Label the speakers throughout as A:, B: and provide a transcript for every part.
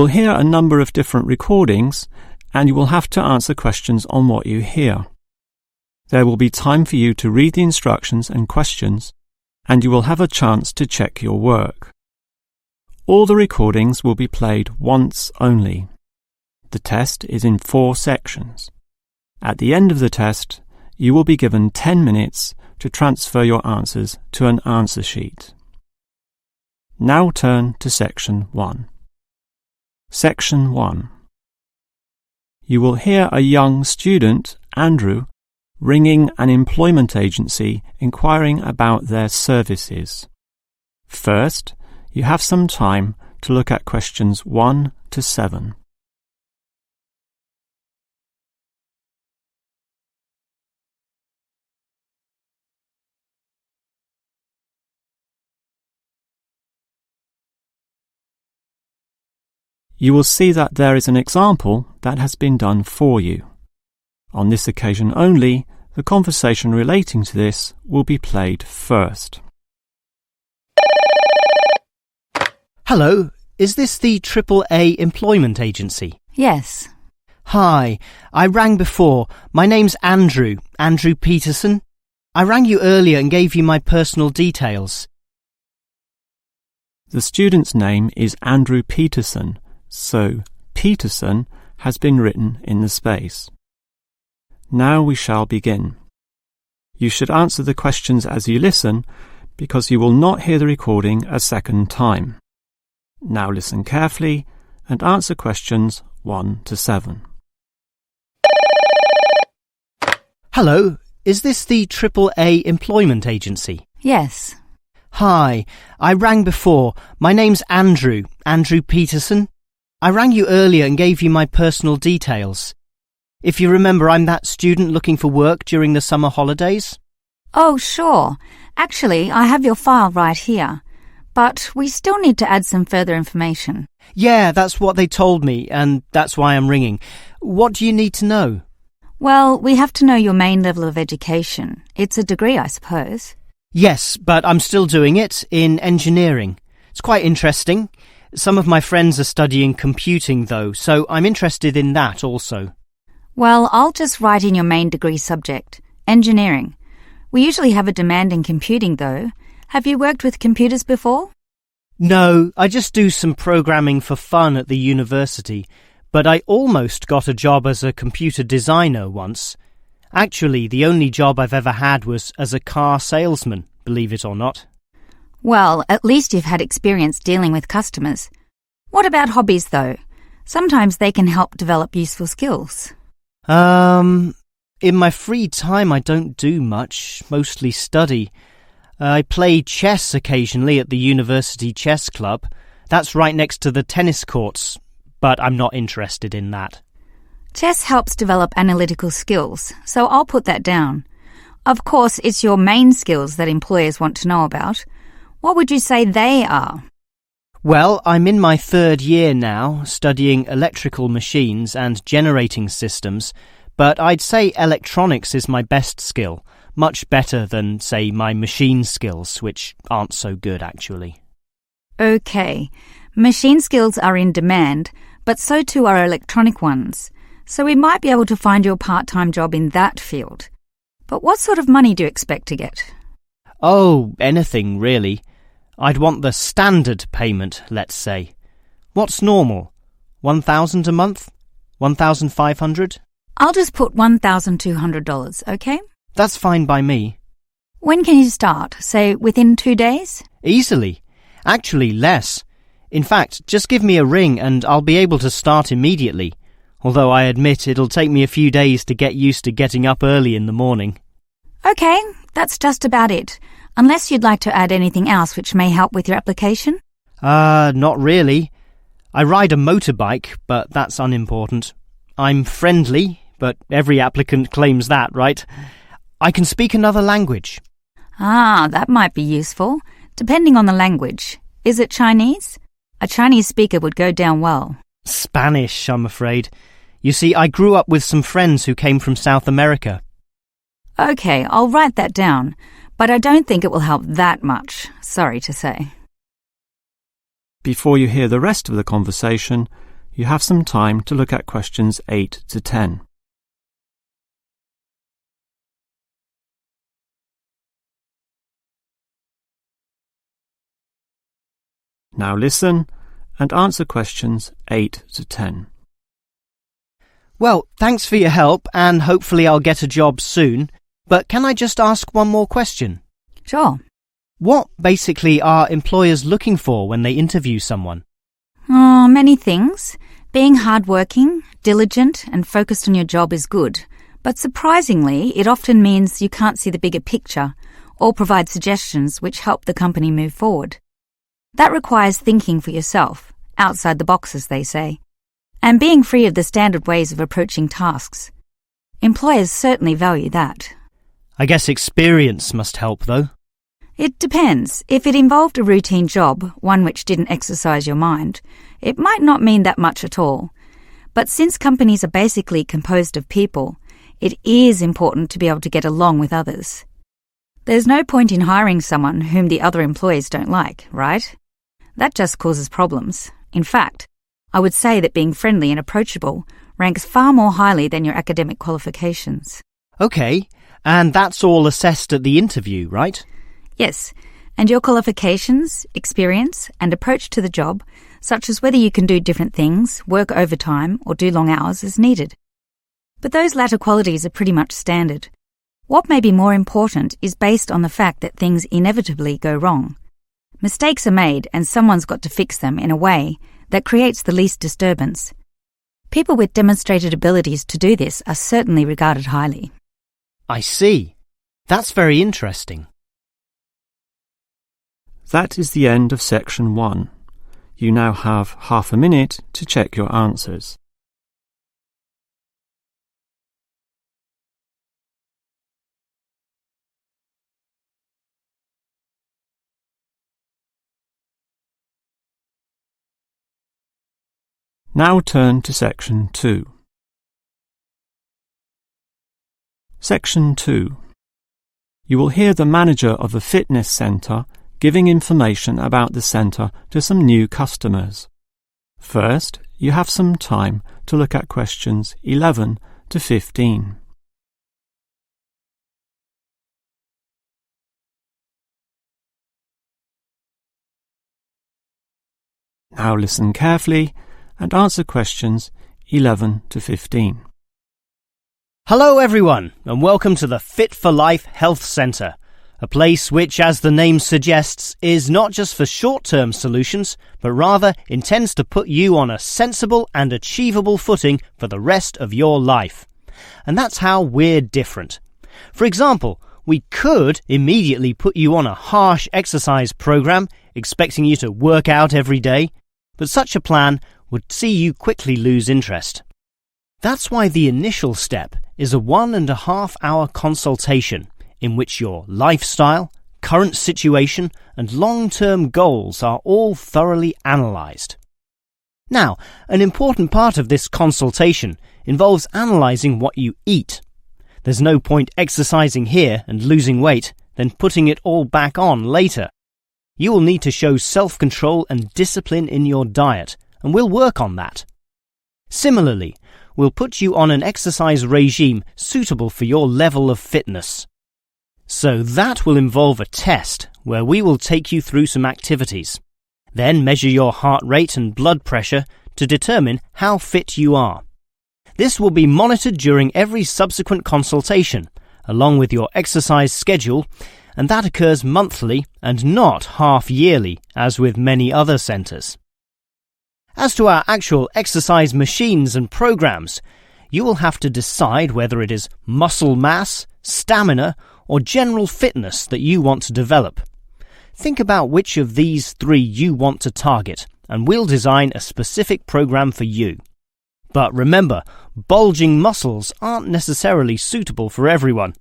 A: You'll hear a number of different recordings, and you will have to answer questions on what you hear. There will be time for you to read the instructions and questions, and you will have a chance to check your work. All the recordings will be played once only. The test is in 4 sections. At the end of the test, you will be given 10 minutes to transfer your answers to an answer sheet. Now turn to Section 1. Section 1. You will hear a young student, Andrew, ringing an employment agency inquiring about their services. First, you have some time to look at questions 1 to 7. You will see that there is an example that has been done for you. On this occasion only, the conversation relating to this will be played first.
B: Hello, is this the AAA employment agency?
C: Yes.
B: Hi, I rang before. My name's Andrew Peterson. I rang you earlier and gave you my personal details.
A: The student's name is Andrew Peterson, so Peterson has been written in the space. Now we shall begin. You should answer the questions as you listen, because you will not hear the recording a second time. Now listen carefully and answer questions 1 to 7.
B: Hello, is this the AAA employment agency?
C: Yes.
B: Hi, I rang before. My name's Andrew Peterson. I rang you earlier and gave you my personal details. If you remember, I'm that student looking for work during the summer holidays.
C: Oh, sure. Actually, I have your file right here. But we still need to add some further information.
B: Yeah, that's what they told me, and that's why I'm ringing. What do you need to know?
C: Well, we have to know your main level of education. It's a degree, I suppose.
B: Yes, but I'm still doing it in engineering. It's quite interesting. Some of my friends are studying computing, though, so I'm interested in that also.
C: Well, I'll just write in your main degree subject, engineering. We usually have a demand in computing, though. Have you worked with computers before?
B: No, I just do some programming for fun at the university, but I almost got a job as a computer designer once. Actually, the only job I've ever had was as a car salesman, believe it or not.
C: Well, at least you've had experience dealing with customers. What about hobbies, though? Sometimes they can help develop useful skills.
B: In my free time I don't do much, mostly study. I play chess occasionally at the university chess club. That's right next to the tennis courts, but I'm not interested in that.
C: Chess helps develop analytical skills, so I'll put that down. Of course, it's your main skills that employers want to know about. What would you say they are?
B: Well, I'm in my 3rd year now, studying electrical machines and generating systems, but I'd say electronics is my best skill, much better than, say, my machine skills, which aren't so good, actually.
C: OK. Machine skills are in demand, but so too are electronic ones, so we might be able to find you a part-time job in that field. But what sort of money do you expect to get?
B: Oh, anything, really. I'd want the standard payment, let's say. What's normal? $1,000 a month? $1,500?
C: I'll just put $1,200, OK?
B: That's fine by me.
C: When can you start? Say, within 2 days?
B: Easily. Actually, less. In fact, just give me a ring and I'll be able to start immediately. Although I admit it'll take me a few days to get used to getting up early in the morning.
C: OK, that's just about it. Unless you'd like to add anything else which may help with your application?
B: Not really. I ride a motorbike, but that's unimportant. I'm friendly, but every applicant claims that, right? I can speak another language.
C: Ah, that might be useful, depending on the language. Is it Chinese? A Chinese speaker would go down well.
B: Spanish, I'm afraid. You see, I grew up with some friends who came from South America.
C: OK, I'll write that down, but I don't think it will help that much, sorry to say.
A: Before you hear the rest of the conversation, you have some time to look at questions 8 to 10. Now listen and answer questions 8 to 10.
B: Well, thanks for your help, and hopefully I'll get a job soon. But can I just ask one more question?
C: Sure.
B: What basically are employers looking for when they interview someone?
C: Oh, many things. Being hardworking, diligent, and focused on your job is good. But surprisingly, it often means you can't see the bigger picture or provide suggestions which help the company move forward. That requires thinking for yourself, outside the box, as they say, and being free of the standard ways of approaching tasks. Employers certainly value that.
B: I guess experience must help, though.
C: It depends. If it involved a routine job, one which didn't exercise your mind, it might not mean that much at all. But since companies are basically composed of people, it is important to be able to get along with others. There's no point in hiring someone whom the other employees don't like, right? That just causes problems. In fact, I would say that being friendly and approachable ranks far more highly than your academic qualifications.
B: Okay, and that's all assessed at the interview, right?
C: Yes, and your qualifications, experience, and approach to the job, such as whether you can do different things, work overtime, or do long hours, is needed. But those latter qualities are pretty much standard. What may be more important is based on the fact that things inevitably go wrong. Mistakes are made and someone's got to fix them in a way that creates the least disturbance. People with demonstrated abilities to do this are certainly regarded highly.
B: I see. That's very interesting.
A: That is the end of section 1. You now have half a minute to check your answers. Now turn to section 2. Section 2. You will hear the manager of the fitness centre giving information about the centre to some new customers. First, you have some time to look at questions 11 to 15. Now listen carefully and answer questions 11 to 15.
B: Hello everyone, and welcome to the Fit for Life Health Centre, a place which, as the name suggests, is not just for short-term solutions, but rather intends to put you on a sensible and achievable footing for the rest of your life. And that's how we're different. For example, we could immediately put you on a harsh exercise program, expecting you to work out every day, but such a plan would see you quickly lose interest. That's why the initial step is a 1.5 hour consultation in which your lifestyle, current situation, and long-term goals are all thoroughly analysed. Now, an important part of this consultation involves analysing what you eat. There's no point exercising here and losing weight, then putting it all back on later. You will need to show self-control and discipline in your diet, and we'll work on that. Similarly, we'll put you on an exercise regime suitable for your level of fitness. So that will involve a test where we will take you through some activities, then measure your heart rate and blood pressure to determine how fit you are. This will be monitored during every subsequent consultation, along with your exercise schedule, and that occurs monthly and not half-yearly, as with many other centres. As to our actual exercise machines and programs, you will have to decide whether it is muscle mass, stamina, or general fitness that you want to develop. Think about which of these 3 you want to target, and we'll design a specific program for you. But remember, bulging muscles aren't necessarily suitable for everyone.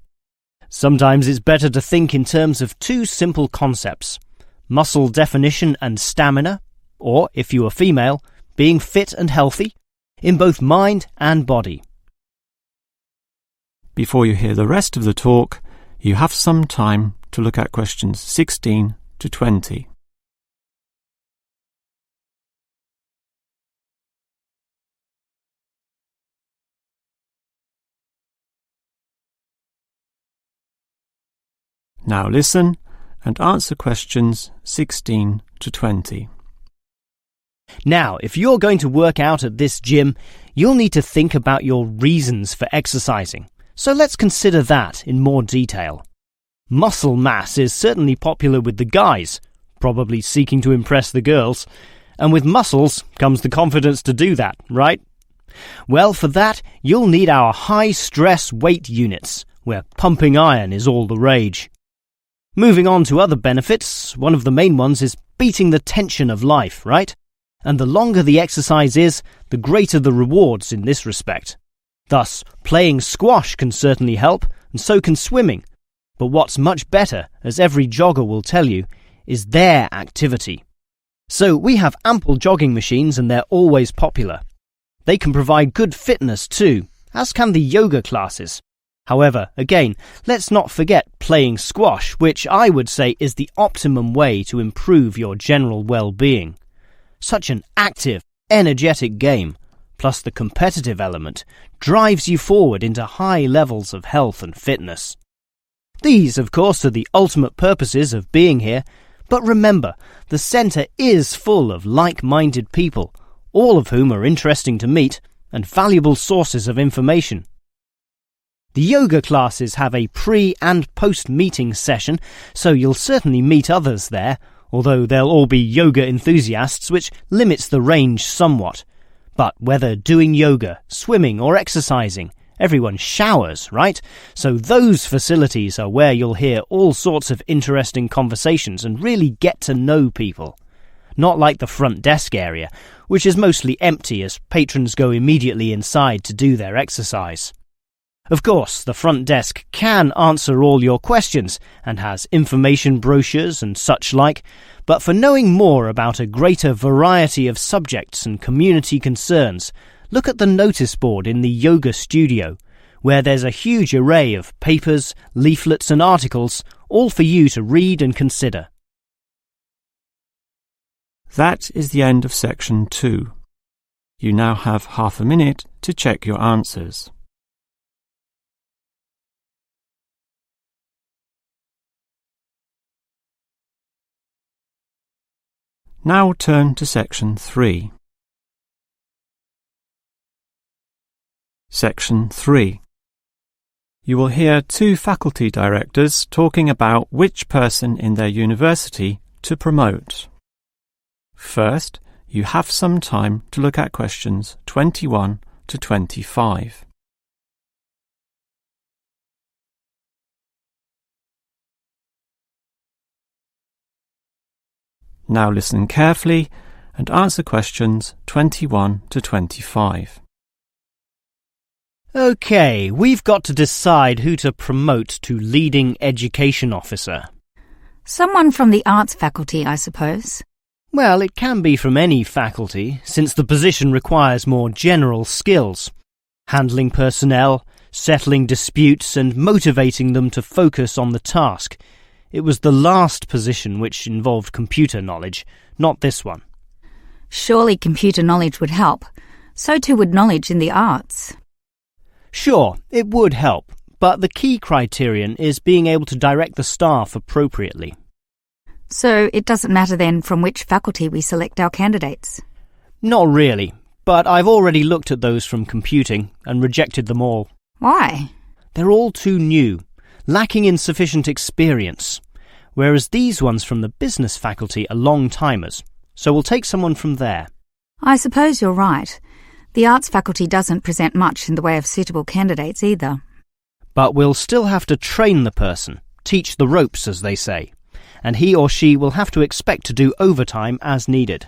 B: Sometimes it's better to think in terms of 2 simple concepts: muscle definition and stamina, or, if you are female, being fit and healthy, in both mind and body.
A: Before you hear the rest of the talk, you have some time to look at questions 16 to 20. Now listen and answer questions 16 to 20.
B: Now, if you're going to work out at this gym, you'll need to think about your reasons for exercising. So let's consider that in more detail. Muscle mass is certainly popular with the guys, probably seeking to impress the girls. And with muscles comes the confidence to do that, right? Well, for that, you'll need our high-stress weight units, where pumping iron is all the rage. Moving on to other benefits, one of the main ones is beating the tension of life, right? And the longer the exercise is, the greater the rewards in this respect. Thus, playing squash can certainly help, and so can swimming. But what's much better, as every jogger will tell you, is their activity. So we have ample jogging machines and they're always popular. They can provide good fitness too, as can the yoga classes. However, again, let's not forget playing squash, which I would say is the optimum way to improve your general well-being. Such an active, energetic game, plus the competitive element, drives you forward into high levels of health and fitness. These, of course, are the ultimate purposes of being here, but remember, the centre is full of like-minded people, all of whom are interesting to meet and valuable sources of information. The yoga classes have a pre- and post-meeting session, so you'll certainly meet others there, although they'll all be yoga enthusiasts, which limits the range somewhat. But whether doing yoga, swimming or exercising, everyone showers, right? So those facilities are where you'll hear all sorts of interesting conversations and really get to know people. Not like the front desk area, which is mostly empty as patrons go immediately inside to do their exercise. Of course, the front desk can answer all your questions and has information brochures and such like, but for knowing more about a greater variety of subjects and community concerns, look at the notice board in the yoga studio, where there's a huge array of papers, leaflets and articles, all for you to read and consider.
A: That is the end of section 2. You now have half a minute to check your answers. Now turn to section 3. Section 3. You will hear 2 faculty directors talking about which person in their university to promote. First, you have some time to look at questions 21 to 25. Now listen carefully and answer questions 21 to 25.
B: OK, we've got to decide who to promote to leading education officer.
C: Someone from the arts faculty, I suppose.
B: Well, it can be from any faculty, since the position requires more general skills. Handling personnel, settling disputes and motivating them to focus on the task. It was the last position which involved computer knowledge, not this one.
C: Surely computer knowledge would help. So too would knowledge in the arts.
B: Sure, it would help, but the key criterion is being able to direct the staff appropriately.
C: So it doesn't matter then from which faculty we select our candidates?
B: Not really, but I've already looked at those from computing and rejected them all.
C: Why?
B: They're all too new, lacking in sufficient experience, whereas these ones from the business faculty are long-timers, so we'll take someone from there.
C: I suppose you're right. The arts faculty doesn't present much in the way of suitable candidates either.
B: But we'll still have to train the person, teach the ropes, as they say, and he or she will have to expect to do overtime as needed.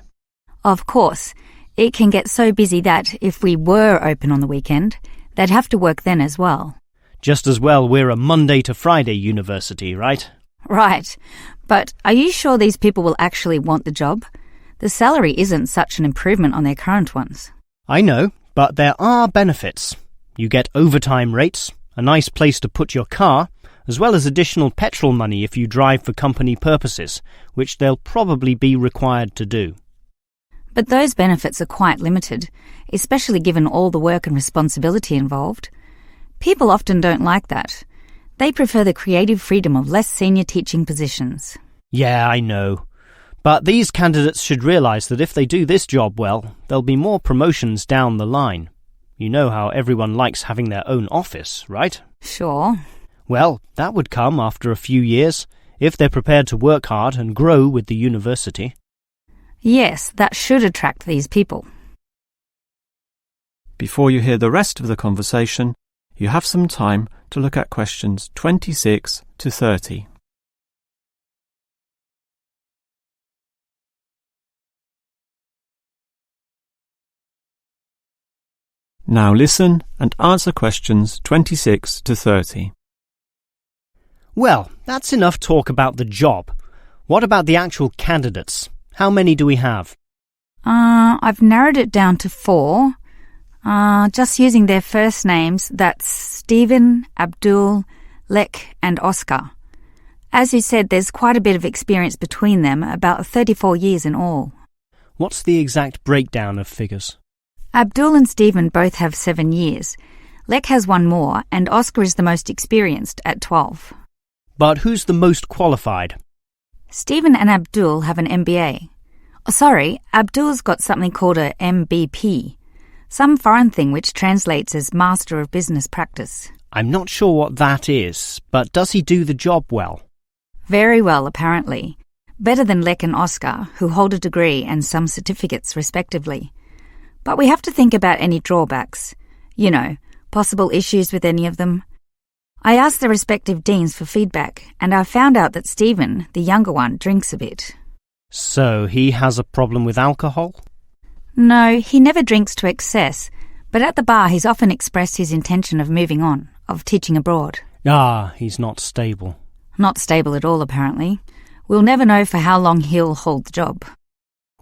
C: Of course, it can get so busy that if we were open on the weekend, they'd have to work then as well.
B: Just as well we're a Monday to Friday university, right?
C: Right. But are you sure these people will actually want the job? The salary isn't such an improvement on their current ones.
B: I know, but there are benefits. You get overtime rates, a nice place to put your car, as well as additional petrol money if you drive for company purposes, which they'll probably be required to do.
C: But those benefits are quite limited, especially given all the work and responsibility involved. People often don't like that. They prefer the creative freedom of less senior teaching positions.
B: Yeah, I know. But these candidates should realise that if they do this job well, there'll be more promotions down the line. You know how everyone likes having their own office, right?
C: Sure.
B: Well, that would come after a few years, if they're prepared to work hard and grow with the university.
C: Yes, that should attract these people.
A: Before you hear the rest of the conversation, you have some time to look at questions 26 to 30. Now listen and answer questions 26 to 30.
B: Well, that's enough talk about the job. What about the actual candidates? How many do we have?
C: I've narrowed it down to 4. Just using their first names, that's Stephen, Abdul, Lek and Oscar. As you said, there's quite a bit of experience between them, about 34 years in all.
B: What's the exact breakdown of figures?
C: Abdul and Stephen both have 7 years. Lek has 1 more, and Oscar is the most experienced at 12.
B: But who's the most qualified?
C: Stephen and Abdul have an MBA. Oh, sorry, Abdul's got something called a MBP, some foreign thing which translates as Master of Business Practice.
B: I'm not sure what that is, but does he do the job well?
C: Very well, apparently. Better than Lek and Oscar, who hold a degree and some certificates respectively. But we have to think about any drawbacks. You know, possible issues with any of them. I asked the respective deans for feedback, and I found out that Stephen, the younger one, drinks a bit.
B: So he has a problem with alcohol?
C: No, he never drinks to excess, but at the bar he's often expressed his intention of moving on, of teaching abroad.
B: He's not stable.
C: Not stable at all, apparently. We'll never know for how long he'll hold the job.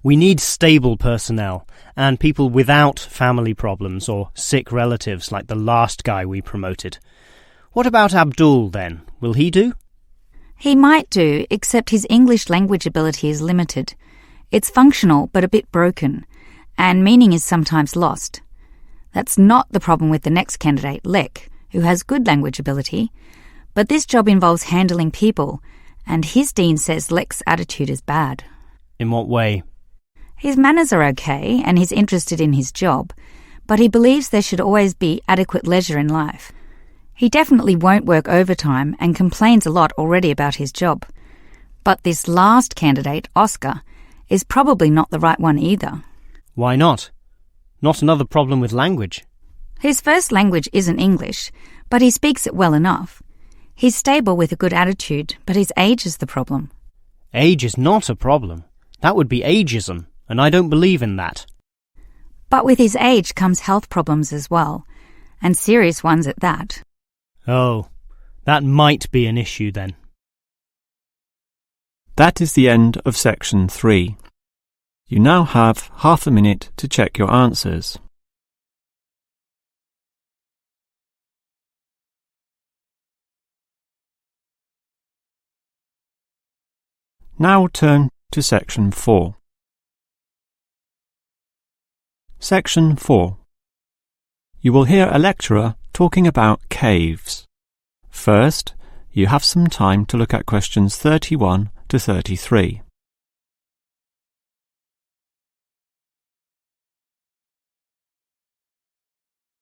B: We need stable personnel, and people without family problems or sick relatives like the last guy we promoted. What about Abdul, then? Will he do?
C: He might do, except his English language ability is limited. It's functional, but a bit broken, and meaning is sometimes lost. That's not the problem with the next candidate, Lek, who has good language ability, but this job involves handling people, and his dean says Lek's attitude is bad.
B: In what way?
C: His manners are okay, and he's interested in his job, but he believes there should always be adequate leisure in life. He definitely won't work overtime and complains a lot already about his job. But this last candidate, Oscar, is probably not the right one either.
B: Why not? Not another problem with language.
C: His first language isn't English, but he speaks it well enough. He's stable with a good attitude, but his age is the problem.
B: Age is not a problem. That would be ageism, and I don't believe in that.
C: But with his age comes health problems as well, and serious ones at that.
B: Oh, that might be an issue then.
A: That is the end of section 3. You now have half a minute to check your answers. Now turn to section 4. Section 4. You will hear a lecturer talking about caves. First, you have some time to look at questions 31 to 33.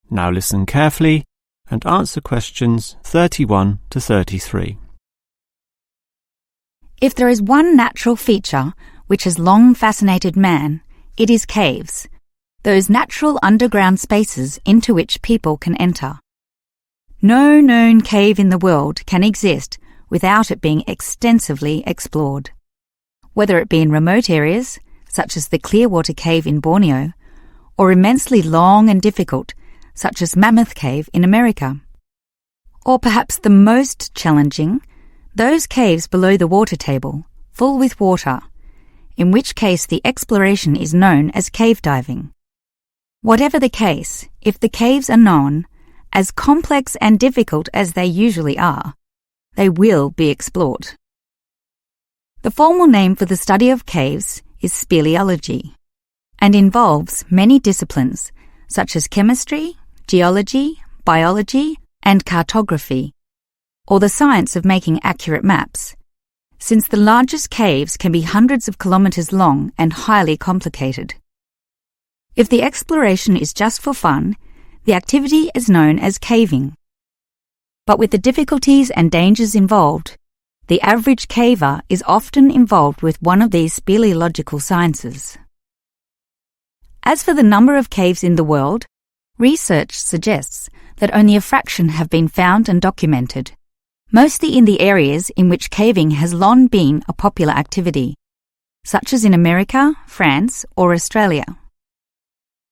A: Now listen carefully and answer questions 31 to 33.
C: If there is one natural feature which has long fascinated man, it is caves, those natural underground spaces into which people can enter. No known cave in the world can exist without it being extensively explored. Whether it be in remote areas, such as the Clearwater Cave in Borneo, or immensely long and difficult, such as Mammoth Cave in America. Or perhaps the most challenging, those caves below the water table, full with water, in which case the exploration is known as cave diving. Whatever the case, if the caves are known, as complex and difficult as they usually are, they will be explored. The formal name for the study of caves is speleology, and involves many disciplines such as chemistry, geology, biology, and cartography. or the science of making accurate maps, since the largest caves can be hundreds of kilometres long and highly complicated. If the exploration is just for fun, the activity is known as caving. But with the difficulties and dangers involved, the average caver is often involved with one of these speleological sciences. As for the number of caves in the world, research suggests that only a fraction have been found and documented, mostly in the areas in which caving has long been a popular activity, such as in America, France, or Australia.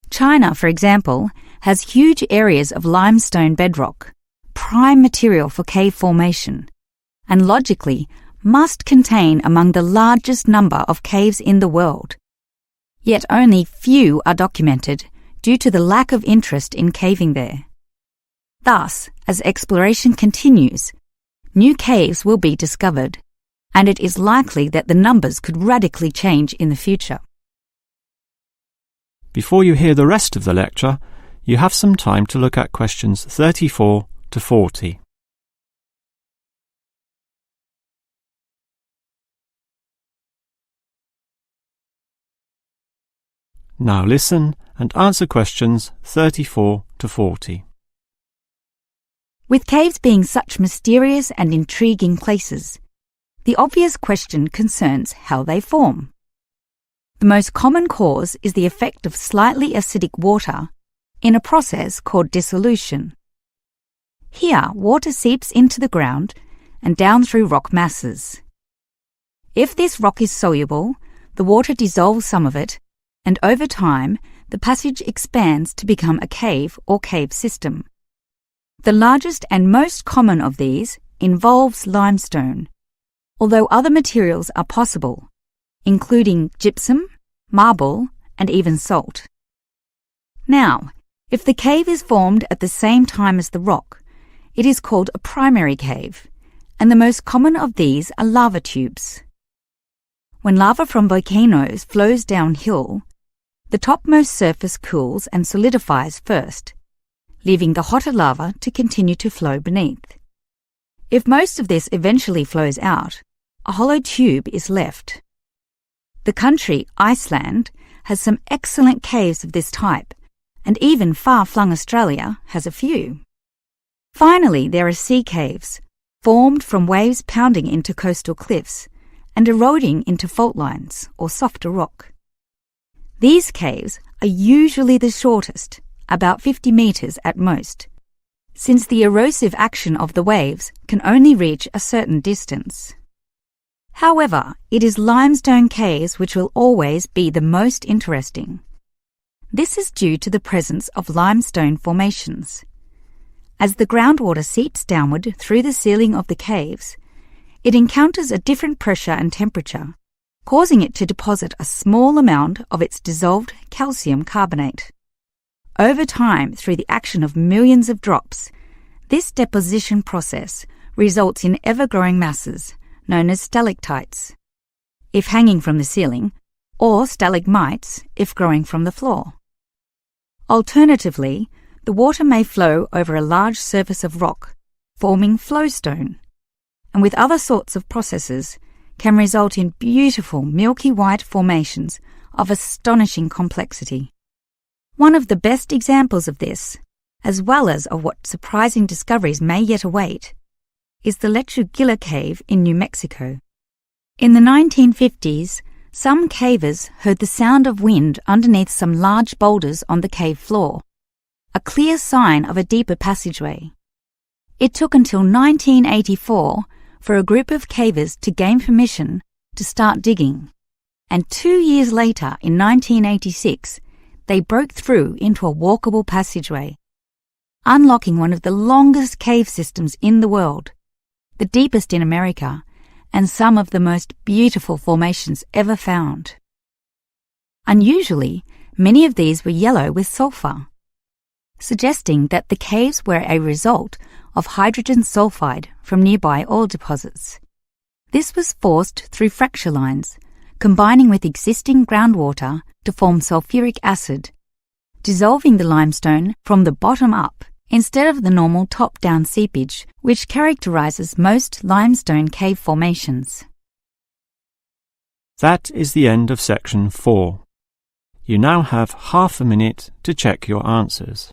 C: China, for example, has huge areas of limestone bedrock, prime material for cave formation, and logically must contain among the largest number of caves in the world. Yet only few are documented due to the lack of interest in caving there. Thus, as exploration continues, new caves will be discovered, and it is likely that the numbers could radically change in the future.
A: Before you hear the rest of the lecture, you have some time to look at questions 34 to 40. Now listen and answer questions 34 to 40.
C: With caves being such mysterious and intriguing places, the obvious question concerns how they form. The most common cause is the effect of slightly acidic water in a process called dissolution. Here, water seeps into the ground and down through rock masses. If this rock is soluble, the water dissolves some of it, and over time, the passage expands to become a cave or cave system. The largest and most common of these involves limestone, although other materials are possible, including gypsum, marble, and even salt. Now, if the cave is formed at the same time as the rock, it is called a primary cave, and the most common of these are lava tubes. When lava from volcanoes flows downhill, the topmost surface cools and solidifies first, leaving the hotter lava to continue to flow beneath. If most of this eventually flows out, a hollow tube is left. The country, Iceland, has some excellent caves of this type, and even far-flung Australia has a few. Finally, there are sea caves, formed from waves pounding into coastal cliffs and eroding into fault lines or softer rock. These caves are usually the shortest, about 50 metres at most, since the erosive action of the waves can only reach a certain distance. However, it is limestone caves which will always be the most interesting. This is due to the presence of limestone formations. As the groundwater seeps downward through the ceiling of the caves, it encounters a different pressure and temperature, causing it to deposit a small amount of its dissolved calcium carbonate. Over time, through the action of millions of drops, this deposition process results in ever-growing masses, known as stalactites, if hanging from the ceiling, or stalagmites, if growing from the floor. Alternatively, the water may flow over a large surface of rock, forming flowstone, and with other sorts of processes, can result in beautiful milky white formations of astonishing complexity. One of the best examples of this, as well as of what surprising discoveries may yet await, is the Lechuguilla Cave in New Mexico. In the 1950s, some cavers heard the sound of wind underneath some large boulders on the cave floor, a clear sign of a deeper passageway. It took until 1984 for a group of cavers to gain permission to start digging, and 2 years later, in 1986, they broke through into a walkable passageway, unlocking one of the longest cave systems in the world, the deepest in America, and some of the most beautiful formations ever found. Unusually, many of these were yellow with sulfur, suggesting that the caves were a result of hydrogen sulfide from nearby oil deposits. This was forced through fracture lines, combining with existing groundwater to form sulfuric acid, dissolving the limestone from the bottom up instead of the normal top-down seepage, which characterises most limestone cave formations.
A: That is the end of section 4. You now have half a minute to check your answers.